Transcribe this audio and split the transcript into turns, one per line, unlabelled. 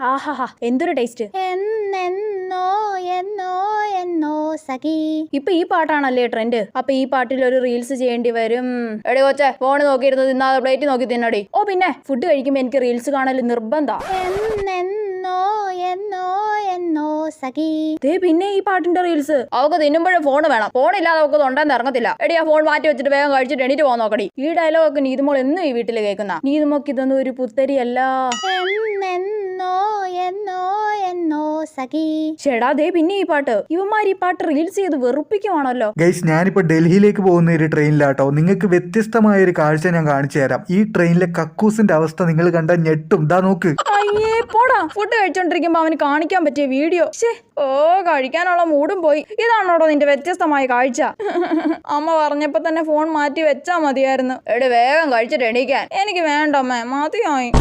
ആഹാ എന്തൊരു ടേസ്റ്റ്. ഇപ്പൊ ഈ പാട്ടാണല്ലേ ട്രെൻഡ്. അപ്പൊ ഈ പാട്ടിൽ ഒരു റീൽസ് ചെയ്യേണ്ടി വരും. എടി കൊച്ചേ, ഫോൺ നോക്കിയിരുന്നത് തിന്നാതെ പ്ലേറ്റ് നോക്കി തിന്നടി. ഓ പിന്നെ ഫുഡ് കഴിക്കുമ്പോ എനിക്ക് റീൽസ് കാണൽ നിർബന്ധം. പിന്നെ ഈ പാട്ടിന്റെ റീൽസ്. അവക്ക് തിന്നുമ്പോഴും ഫോൺ വേണം. ഫോണില്ലാതെ അവക്ക് തൊണ്ടെന്ന് ഇറങ്ങത്തില്ല. എടി ആ ഫോൺ മാറ്റി വെച്ചിട്ട് വേഗം കഴിച്ചിട്ട് എണീറ്റ് പോകാൻ നോക്കടി. ഈ ഡയലോഗ് ഒക്കെ നീതുമോൾ എന്നും ഈ വീട്ടിൽ കേൾക്കുന്ന. നീതുമോക്ക് ഇതൊന്നും ഒരു പുത്തരിയല്ല. ചേടാ ദേ പിന്നെ ഈ പാട്ട്. ഇവന്മാർ ഈ പാട്ട് റീൽസ് ചെയ്ത് വെറുപ്പിക്കുവാണല്ലോ.
ഗൈസ്, ഞാനിപ്പോ ഡൽഹിയിലേക്ക് പോകുന്ന ഒരു ട്രെയിനിലാട്ടോ. നിങ്ങൾക്ക് വ്യത്യസ്തമായ ഒരു കാഴ്ച ഞാൻ കാണിച്ചു തരാം. ഈ ട്രെയിനിലെ കക്കൂസിന്റെ അവസ്ഥ നിങ്ങൾ കണ്ടാൽ ഞെട്ടും. ദാ നോക്ക്.
അയ്യേ പോടാ. ഫുഡ് കഴിച്ചോണ്ടിരിക്കുമ്പോ അവന് കാണിക്കാൻ പറ്റിയ വീഡിയോ. ഓ കഴിക്കാനുള്ള മൂടും പോയി. ഇതാണോടോ നിന്റെ വ്യത്യസ്തമായ കാഴ്ച? അമ്മ പറഞ്ഞപ്പോ തന്നെ ഫോൺ മാറ്റി വെച്ചാ മതിയായിരുന്നു. എടി വേഗം കഴിച്ചിട്ട് എണീക്കാൻ. എനിക്ക് വേണ്ടമ്മേ, മതിയായി.